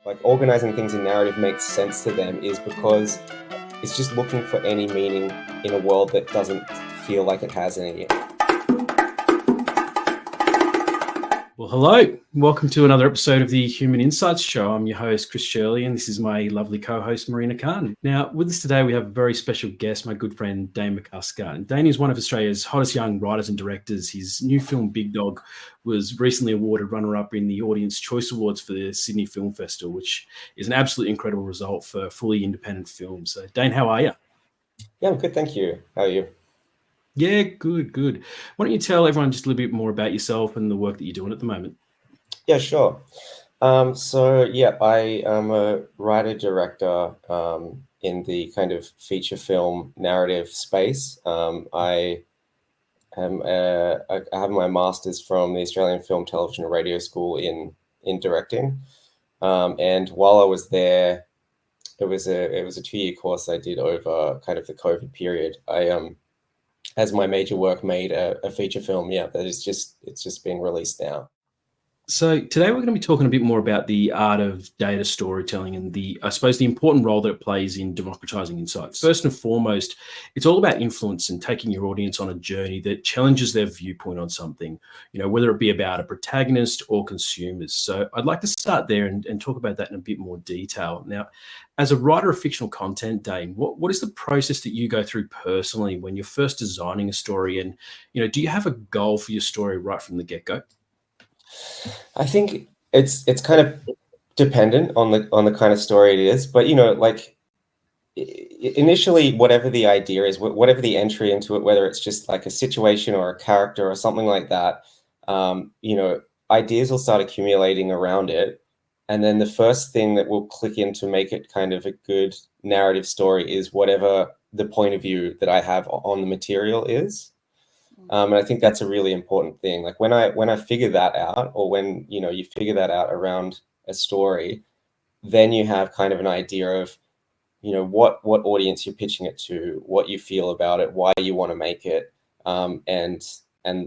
like organizing things in narrative makes sense to them is because it's just looking for any meaning in a world that doesn't feel like it has any. Well, hello. Welcome to another episode of the Human Insights Show. I'm your host, Chris Shirley, and this is my lovely co-host, Marina Khan. Now, with us today, we have a very special guest, my good friend, Dane McCusker. And Dane is one of Australia's hottest young writers and directors. His new film, Big Dog, was recently awarded runner-up in the Audience Choice Awards for the Sydney Film Festival, which is an absolutely incredible result for fully independent films. So, Dane, how are you? Yeah, I'm good, thank you. How are you? Yeah, good. Why don't you tell everyone just a little bit more about yourself and the work that you're doing at the moment? Yeah, sure. I am a writer-director in the kind of feature film narrative space. I have my master's from the Australian Film, Television and Radio School in directing. And while I was there, it was a 2-year course I did over kind of the COVID period. I as my major work made a feature film, that it's just being released now. So today we're going to be talking a bit more about the art of data storytelling and the important role that it plays in democratizing insights. First and foremost, it's all about influence and taking your audience on a journey that challenges their viewpoint on something, whether it be about a protagonist or consumers. So I'd like to start there and talk about that in a bit more detail. Now, as a writer of fictional content, Dane, what is the process that you go through personally when you're first designing a story? And, do you have a goal for your story right from the get-go? I think it's kind of dependent on the kind of story it is, but initially, whatever the idea is, whatever the entry into it, whether it's just like a situation or a character or something like that, ideas will start accumulating around it, and then the first thing that will click in to make it kind of a good narrative story is whatever the point of view that I have on the material is. And I think that's a really important thing. Like when I figure that out, or when you figure that out around a story, then you have kind of an idea of what audience you're pitching it to, what you feel about it, why you want to make it, and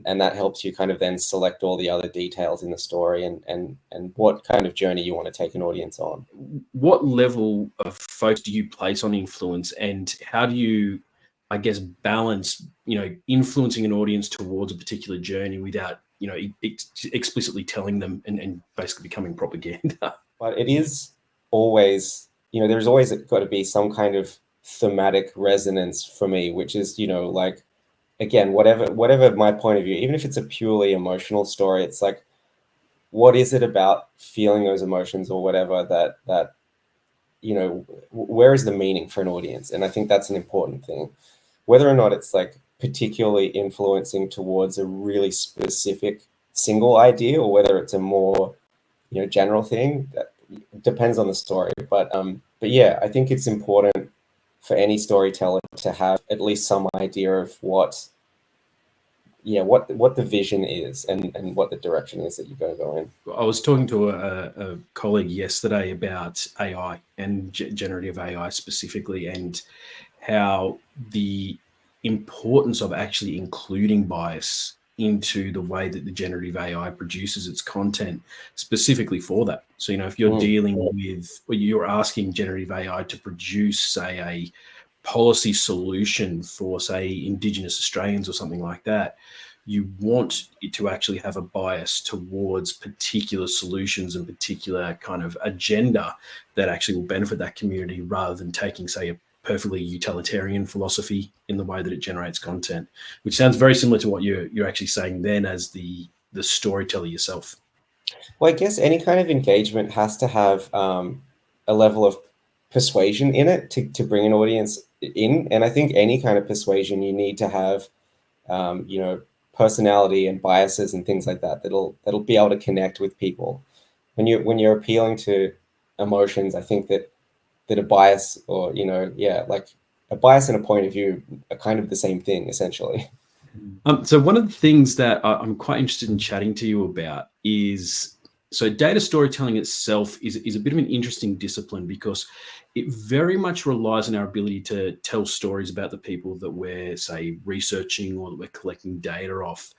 that helps you kind of then select all the other details in the story and what kind of journey you want to take an audience on. What level of focus do you place on influence, and how do you, I guess, balance, influencing an audience towards a particular journey without, explicitly telling them and basically becoming propaganda? But it is always, there's always got to be some kind of thematic resonance for me, which is, like, again, whatever my point of view, even if it's a purely emotional story, it's like, what is it about feeling those emotions or whatever that where is the meaning for an audience? And I think that's an important thing. Whether or not it's like particularly influencing towards a really specific single idea, or whether it's a more general thing, that depends on the story. But yeah, I think it's important for any storyteller to have at least some idea of what the vision is and what the direction is that you're going to go in. I was talking to a colleague yesterday about AI and generative AI specifically, and how the importance of actually including bias into the way that the generative AI produces its content specifically for that. So, if you're dealing with, or you're asking generative AI to produce, say, a policy solution for, say, Indigenous Australians or something like that, you want it to actually have a bias towards particular solutions and particular kind of agenda that actually will benefit that community, rather than taking, say, a perfectly utilitarian philosophy in the way that it generates content, which sounds very similar to what you're actually saying then as the storyteller yourself. Well, I guess any kind of engagement has to have a level of persuasion in it to bring an audience in. And I think any kind of persuasion, you need to have, personality and biases and things like that that'll be able to connect with people. When you're appealing to emotions, I think that a bias, or like a bias and a point of view, are kind of the same thing essentially. So one of the things that I'm quite interested in chatting to you about is, so data storytelling itself is a bit of an interesting discipline, because it very much relies on our ability to tell stories about the people that we're, say, researching or that we're collecting data off,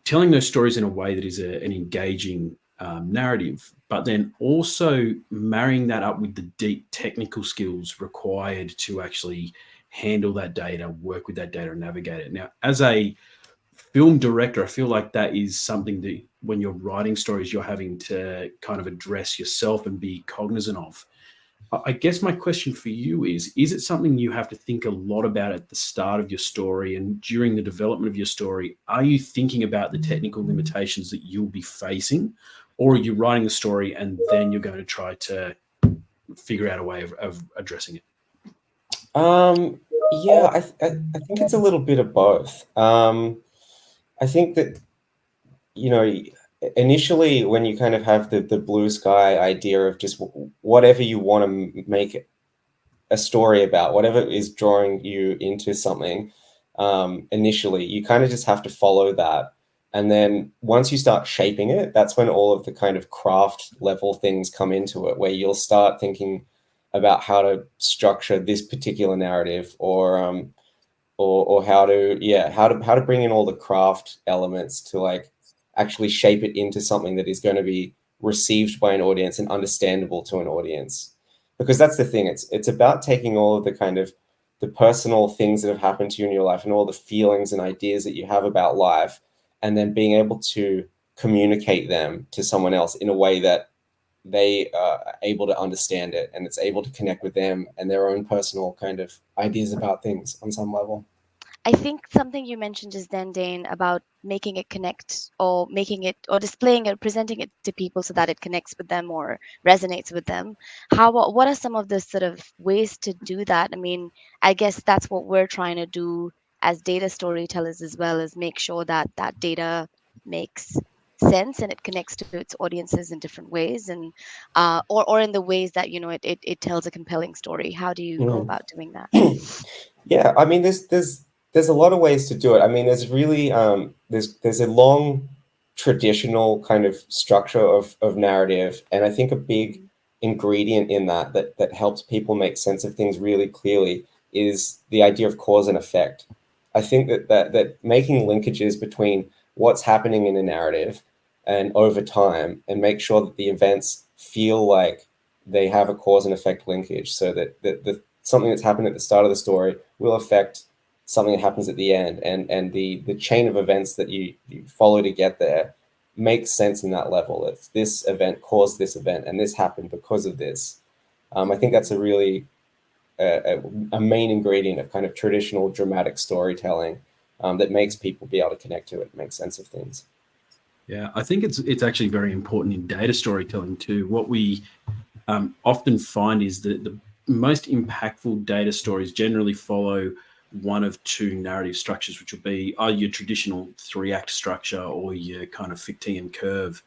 telling those stories in a way that is an engaging narrative, but then also marrying that up with the deep technical skills required to actually handle that data, work with that data, and navigate it. Now, as a film director, I feel like that is something that when you're writing stories, you're having to kind of address yourself and be cognizant of. I guess my question for you is it something you have to think a lot about at the start of your story and during the development of your story? Are you thinking about the technical limitations that you'll be facing, or are you writing the story and then you're going to try to figure out a way of addressing it? Yeah, I think it's a little bit of both. I think that, you know, initially when you kind of have the blue sky idea of just whatever you want to make a story about, whatever is drawing you into something, initially, you kind of just have to follow that. And then once you start shaping it, that's when all of the kind of craft level things come into it, where you'll start thinking about how to structure this particular narrative, or how to, yeah, how to bring in all the craft elements to like actually shape it into something that is going to be received by an audience and understandable to an audience. Because that's the thing, it's about taking all of the kind of the personal things that have happened to you in your life and all the feelings and ideas that you have about life, and then being able to communicate them to someone else in a way that they are able to understand it, and it's able to connect with them and their own personal kind of ideas about things on some level. I think something you mentioned just then, Dane, about making it connect or making it or displaying it, presenting it to people so that it connects with them or resonates with them. What are some of the sort of ways to do that? I mean, I guess that's what we're trying to do as data storytellers as well, is make sure that that data makes sense and it connects to its audiences in different ways, and or in the ways that it tells a compelling story. How do you go Mm. about doing that? Yeah, I mean, there's a lot of ways to do it. I mean, there's really there's a long traditional kind of structure of narrative, and I think a big ingredient in that helps people make sense of things really clearly is the idea of cause and effect. I think that making linkages between what's happening in a narrative and over time, and make sure that the events feel like they have a cause and effect linkage, so that the something that's happened at the start of the story will affect something that happens at the end, and the chain of events that you follow to get there makes sense in that level. It's this event caused this event, and this happened because of this. I think that's a really a main ingredient of kind of traditional dramatic storytelling, that makes people be able to connect to it, make sense of things. Yeah, I think it's actually very important in data storytelling too. What we often find is that the most impactful data stories generally follow one of two narrative structures, which will be either your traditional 3-act structure or your kind of Fichtean curve.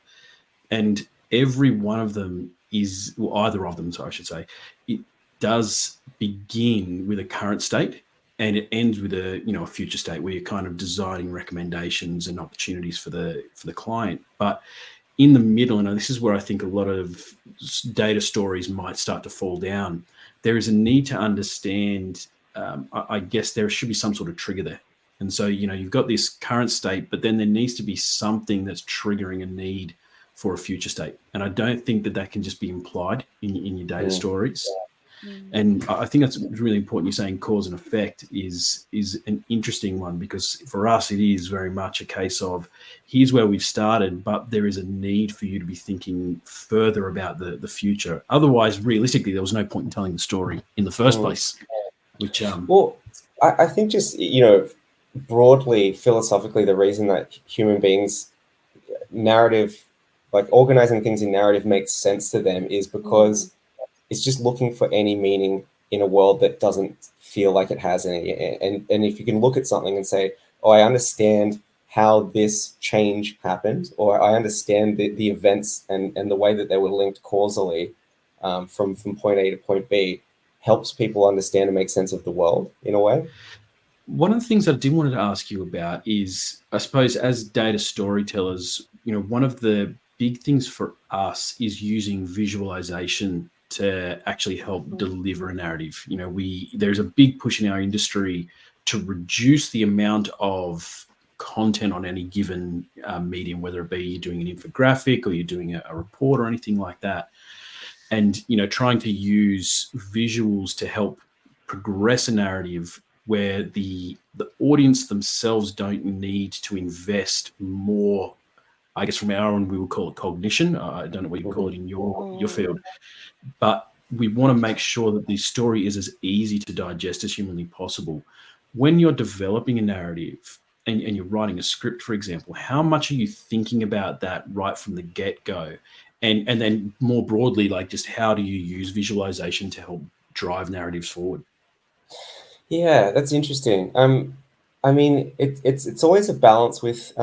And every one of them is, well, either of them, sorry, I should say, it does begin with a current state and it ends with a future state where you're kind of designing recommendations and opportunities for the client. But in the middle, and this is where I think a lot of data stories might start to fall down, there is a need to understand, I guess there should be some sort of trigger there. And so, you've got this current state, but then there needs to be something that's triggering a need for a future state. And I don't think that can just be implied in your data stories. Mm. And I think that's really important. You're saying cause and effect is an interesting one, because for us, it is very much a case of here's where we've started, but there is a need for you to be thinking further about the future. Otherwise, realistically, there was no point in telling the story in the first place. Which Well, I think just, broadly, philosophically, the reason that human beings narrative, like organizing things in narrative, makes sense to them is because it's just looking for any meaning in a world that doesn't feel like it has any. And if you can look at something and say, oh, I understand how this change happened, or I understand the events and the way that they were linked causally, from point A to point B, helps people understand and make sense of the world in a way. one of the things I did want to ask you about is, I suppose, as data storytellers, one of the big things for us is using visualization to actually help deliver a narrative. There's a big push in our industry to reduce the amount of content on any given medium, whether it be you're doing an infographic or you're doing a report or anything like that. And, trying to use visuals to help progress a narrative where the audience themselves don't need to invest more. I guess from our own, we would call it cognition. I don't know what you call it in your field, but we want to make sure that the story is as easy to digest as humanly possible. When you're developing a narrative and you're writing a script, for example, how much are you thinking about that right from the get-go? And then more broadly, like, just how do you use visualization to help drive narratives forward? Yeah, that's interesting. I mean, it's always a balance with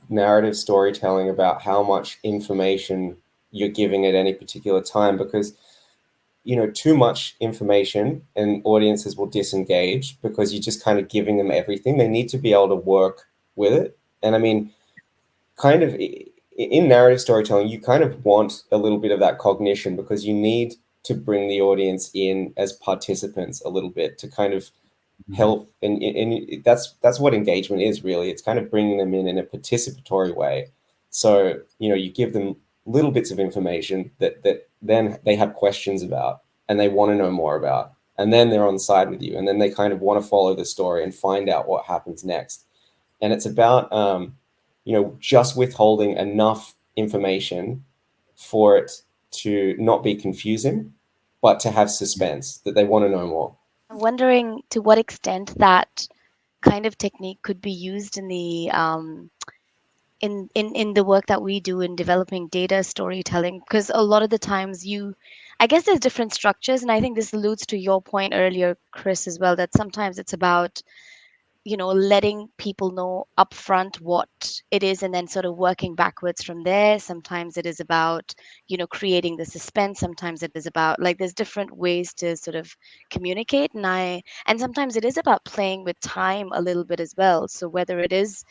narrative storytelling about how much information you're giving at any particular time, because too much information and audiences will disengage because you're just kind of giving them everything. They need to be able to work with it. And I mean, kind of in narrative storytelling, you kind of want a little bit of that cognition, because you need to bring the audience in as participants a little bit to kind of help. And that's what engagement is, really. It's kind of bringing them in a participatory way. So, you give them little bits of information that then they have questions about and they want to know more about. And then they're on side with you. And then they kind of want to follow the story and find out what happens next. And it's about, just withholding enough information for it to not be confusing, but to have suspense, that they want to know more. I'm wondering to what extent that kind of technique could be used in the in the work that we do in developing data storytelling, because a lot of the times I guess there's different structures, and I think this alludes to your point earlier, Chris, as well, that sometimes it's about letting people know upfront what it is and then sort of working backwards from there. Sometimes it is about, creating the suspense. Sometimes it is about, like, there's different ways to sort of communicate. And sometimes it is about playing with time a little bit as well. So whether does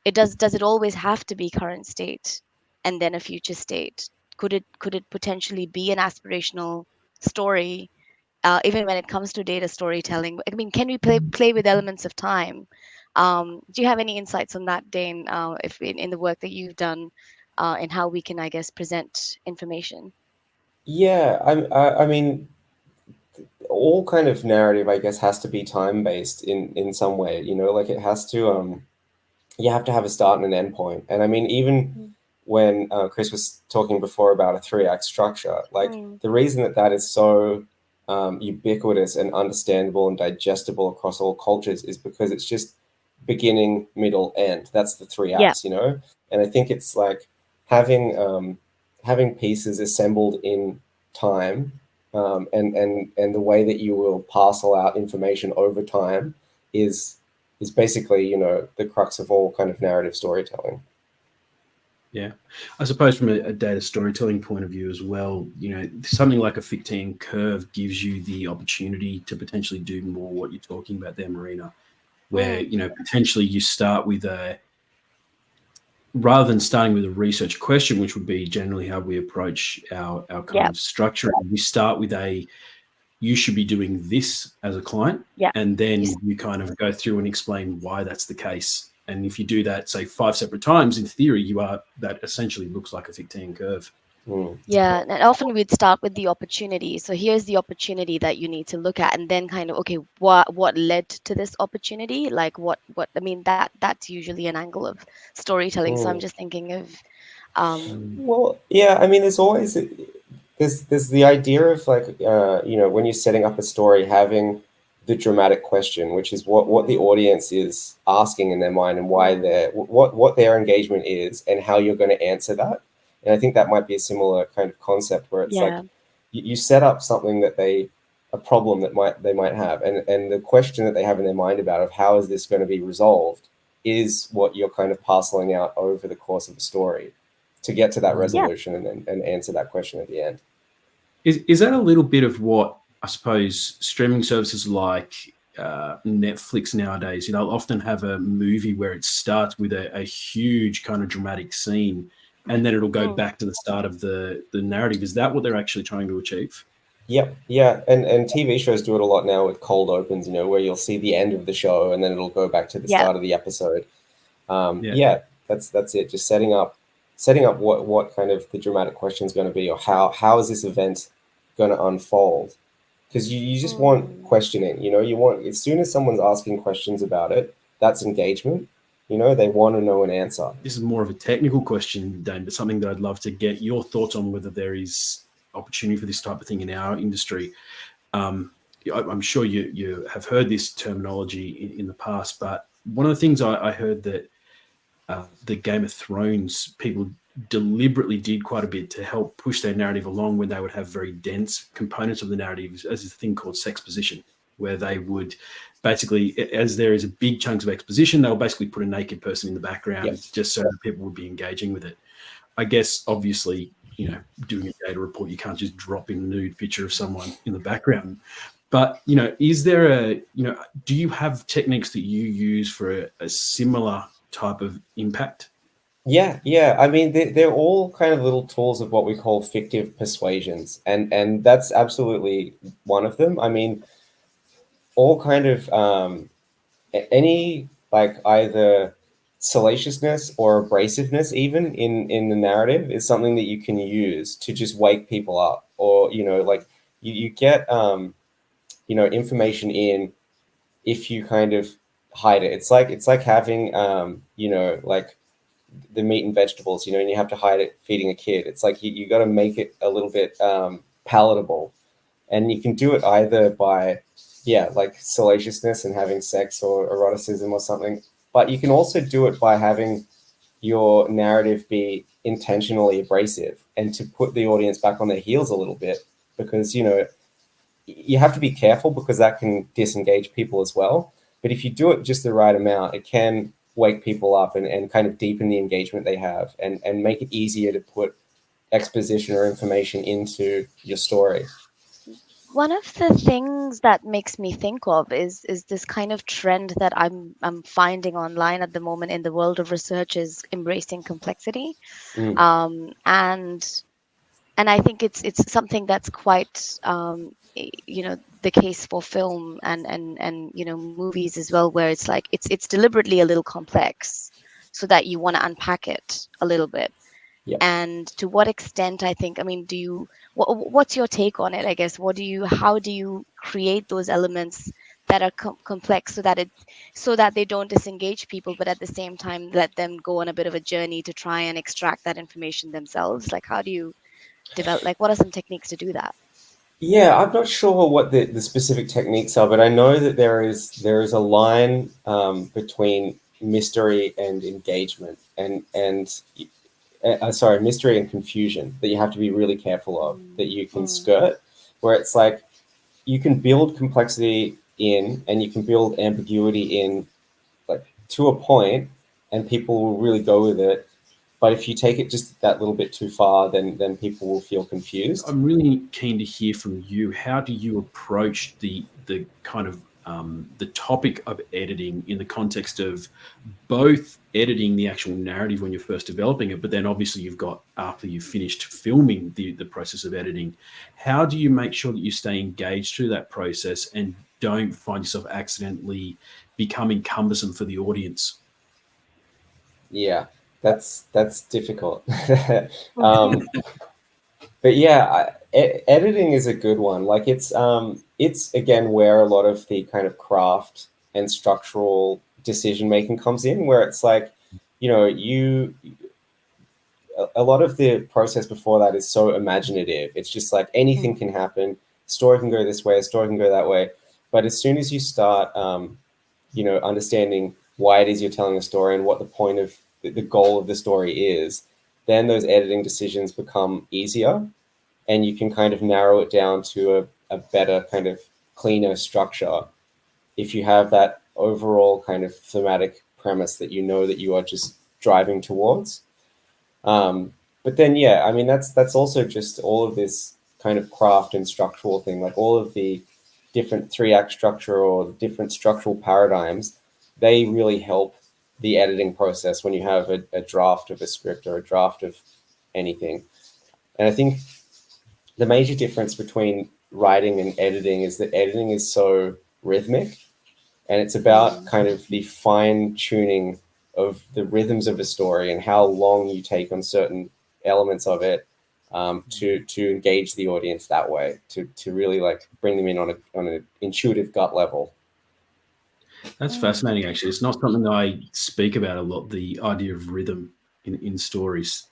it always have to be current state and then a future state? Could it potentially be an aspirational story, even when it comes to data storytelling? I mean, can we play with elements of time? Do you have any insights on that, Dane? If in the work that you've done, and how we can, I guess, present information? Yeah, I mean, all kind of narrative, I guess, has to be time based in some way. Like, it has to. You have to have a start and an end point. And I mean, even when Chris was talking before about a 3-act structure, like, the reason that is so ubiquitous and understandable and digestible across all cultures is because it's just beginning, middle, end. That's the 3 acts, And I think it's like having pieces assembled in time, and the way that you will parcel out information over time is basically, the crux of all kind of narrative storytelling. Yeah, I suppose from a data storytelling point of view as well, something like a 15 curve gives you the opportunity to potentially do more what you're talking about there, Marina, where, potentially you start with rather than starting with a research question, which would be generally how we approach our kind of structure, we start with you should be doing this as a client, and then you kind of go through and explain why that's the case. And if you do that, say 5 separate times, in theory, that essentially looks like a 15 curve. Yeah, and often we'd start with the opportunity. So here's the opportunity that you need to look at, and then kind of, okay, what led to this opportunity? Like what I mean, that's usually an angle of storytelling. So I'm just thinking of well, yeah, I mean, there's always there's the idea of, like, when you're setting up a story, having the dramatic question, which is what the audience is asking in their mind, and why what their engagement is, and how you're going to answer that. And I think that might be a similar kind of concept, where it's like you set up something a problem that they might have, and the question that they have in their mind about of how is this going to be resolved is what you're kind of parceling out over the course of the story to get to that resolution and answer that question at the end. Is that a little bit of what I suppose streaming services like Netflix nowadays, often have a movie where it starts with a huge kind of dramatic scene, and then it'll go back to the start of the narrative? Is that what they're actually trying to achieve? Yep, yeah, and TV shows do it a lot now with cold opens, where you'll see the end of the show and then it'll go back to the start of the episode. Yeah, that's it. Just setting up what kind of the dramatic question is going to be, or how is this event going to unfold? Because you just want Mm. questioning. You want, as soon as someone's asking questions about it, that's engagement. They want to know an answer. This is more of a technical question, Dane, but something that I'd love to get your thoughts on, whether there is opportunity for this type of thing in our industry. I'm sure you have heard this terminology in the past, but one of the things I heard that the Game of Thrones people deliberately did quite a bit to help push their narrative along when they would have very dense components of the narrative as a thing called sexposition, where they would basically, as there is a big chunks of exposition, they'll basically put a naked person in the background Yep. just so that people would be engaging with it. I guess, obviously, doing a data report, you can't just drop in a nude picture of someone in the background. But, is there do you have techniques that you use for a similar type of impact? Yeah. I mean, they're all kind of little tools of what we call fictive persuasions, and that's absolutely one of them. I mean, all kind of any, like, either salaciousness or abrasiveness, even in the narrative, is something that you can use to just wake people up, or like you get information in if you kind of hide it. It's like having like the meat and vegetables, and you have to hide it feeding a kid. It's like you got to make it a little bit palatable, and you can do it either by, yeah, like salaciousness and having sex or eroticism or something, but you can also do it by having your narrative be intentionally abrasive and to put the audience back on their heels a little bit, because you have to be careful, because that can disengage people as well. But if you do it just the right amount, it can wake people up and kind of deepen the engagement they have, and make it easier to put exposition or information into your story. One of the things that makes me think of is this kind of trend that I'm finding online at the moment in the world of research, is embracing complexity. Mm. And I think it's something that's quite the case for film and movies as well, where it's like it's deliberately a little complex so that you want to unpack it a little bit. Yeah. And to what extent, I think, I mean, what's your take on it? I guess, how do you create those elements that are complex, so that they don't disengage people, but at the same time let them go on a bit of a journey to try and extract that information themselves? Like, how do you develop, like, what are some techniques to do that? Yeah, I'm not sure what the specific techniques are, but I know that there is a line between mystery and engagement, and sorry, mystery and confusion, that you have to be really careful of, that you can skirt, where it's like you can build complexity in, and you can build ambiguity in, like, to a point, and people will really go with it. But if you take it just that little bit too far, then people will feel confused. I'm really keen to hear from you. How do you approach the kind of the topic of editing in the context of both editing the actual narrative when you're first developing it, but then obviously you've got, after you've finished filming, the process of editing? How do you make sure that you stay engaged through that process and don't find yourself accidentally becoming cumbersome for the audience? Yeah, that's difficult. um, but yeah, editing is a good one. Like, it's again where a lot of the kind of craft and structural decision making comes in, where it's like, you a lot of the process before that is so imaginative. It's just like anything can happen. Story can go this way, a story can go that way. But as soon as you start, understanding why it is you're telling a story and what the point of the goal of the story is, then those editing decisions become easier, and you can kind of narrow it down to a better kind of cleaner structure if you have that overall kind of thematic premise that that you are just driving towards. But then, yeah, I mean, that's also just all of this kind of craft and structural thing, like all of the different three-act structure or different structural paradigms. They really help the editing process when you have a draft of a script or a draft of anything. And I think the major difference between writing and editing is that editing is so rhythmic, and it's about kind of the fine tuning the rhythms of a story and how long you take on certain elements of it, to engage the audience that way, to really like bring them in on an intuitive gut level. That's fascinating, actually. It's not something I speak about a lot, the idea of rhythm in stories.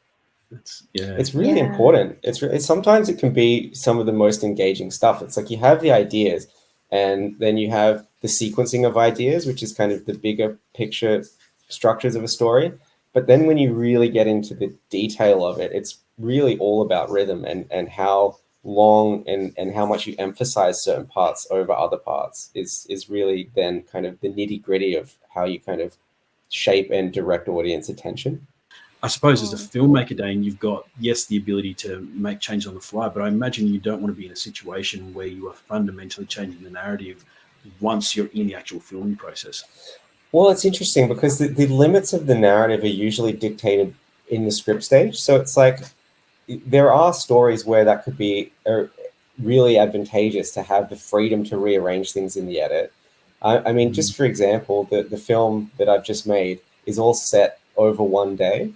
It's really important. It's sometimes it can be some of the most engaging stuff. It's like you have the ideas, and then you have the sequencing of ideas, which is kind of the bigger picture structures of a story. But then when you really get into the detail of it, it's really all about rhythm and how long and how much you emphasize certain parts over other parts is really then kind of the nitty-gritty of how you kind of shape and direct audience attention. I suppose as a filmmaker, Dane, you've got, yes, the ability to make changes on the fly, but I imagine you don't want to be in a situation where you are fundamentally changing the narrative once you're in the actual filming process. Well, it's interesting because the limits of the narrative are usually dictated in the script stage. So it's like there are stories where that could be really advantageous to have the freedom to rearrange things in the edit. I mean, just for example, the film that I've just made is all set over one day.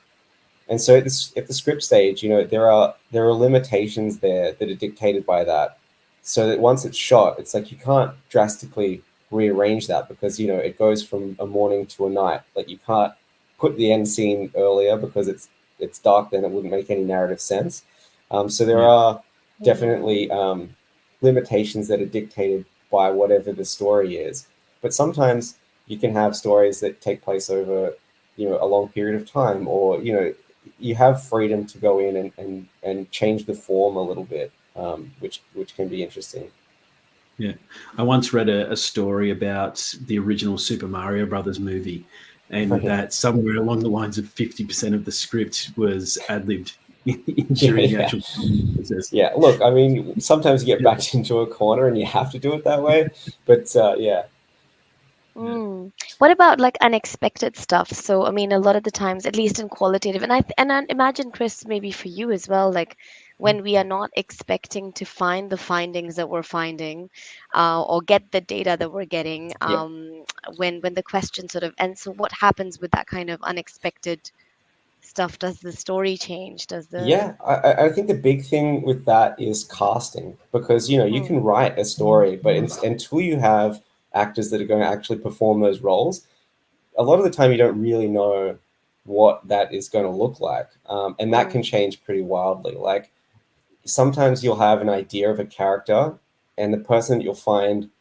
And so at the script stage, you know, there are limitations there that are dictated by that. So that once it's shot, it's like you can't drastically rearrange that because, you know, it goes from a morning to a night. Like you can't put the end scene earlier because it's dark, then it wouldn't make any narrative sense. So there are definitely limitations that are dictated by whatever the story is. But sometimes you can have stories that take place over, you know, a long period of time, or, you know, you have freedom to go in and change the form a little bit, which can be interesting. Yeah, I once read a story about the original Super Mario Brothers movie, and that somewhere along the lines of 50% of the script was ad-libbed during the actual process. Yeah, look, I mean, sometimes you get backed into a corner and you have to do it that way, but yeah. What about like unexpected stuff? So, I mean, a lot of the times, at least in qualitative, and I imagine, Chris, maybe for you as well, like when we are not expecting to find the findings that we're finding, or get the data that we're getting, Yeah. when the question sort of, and so what happens with that kind of unexpected stuff? Does the story change? Does the Yeah, I think the big thing with that is casting, because, you know, you can write a story, but until you have actors that are going to actually perform those roles, a lot of the time you don't really know what that is going to look like. And that can change pretty wildly. Like sometimes you'll have an idea of a character, and the person that you'll find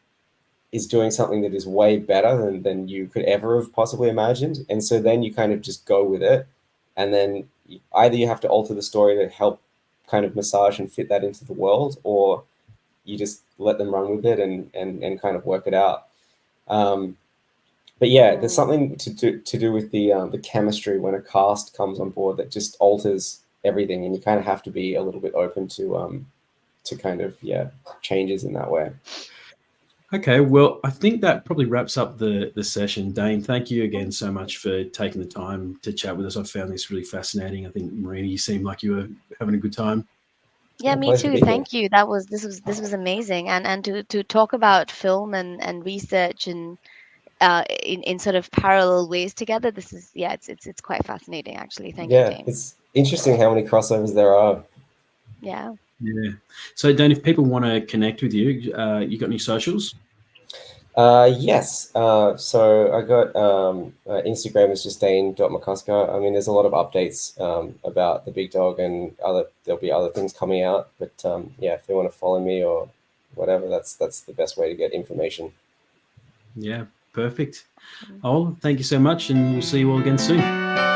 is doing something that is way better than you could ever have possibly imagined. And so then you kind of just go with it. And then either you have to alter the story to help kind of massage and fit that into the world, or you just let them run with it and kind of work it out. But yeah, there's something to do with the chemistry when a cast comes on board that just alters everything, and you kind of have to be a little bit open to kind of changes in that way. Okay, well, I think that probably wraps up the session. Dane, thank you again so much for taking the time to chat with us. I found this really fascinating. I think, Marina, you seemed like you were having a good time. Yeah, me Pleasure to too. be here. Thank you. This was amazing. And to talk about film and research and in sort of parallel ways together, this is it's quite fascinating actually. Thank you, Yeah, Dane. it's interesting how many crossovers there are. Yeah. Yeah. So, Dane, if people want to connect with you, you got any socials? Yes. So I got Instagram is just Dane.McCusker. I mean, there's a lot of updates about the big dog and there'll be other things coming out. But yeah, if they want to follow me or whatever, that's the best way to get information. Yeah, perfect. Oh, thank you so much, and we'll see you all again soon.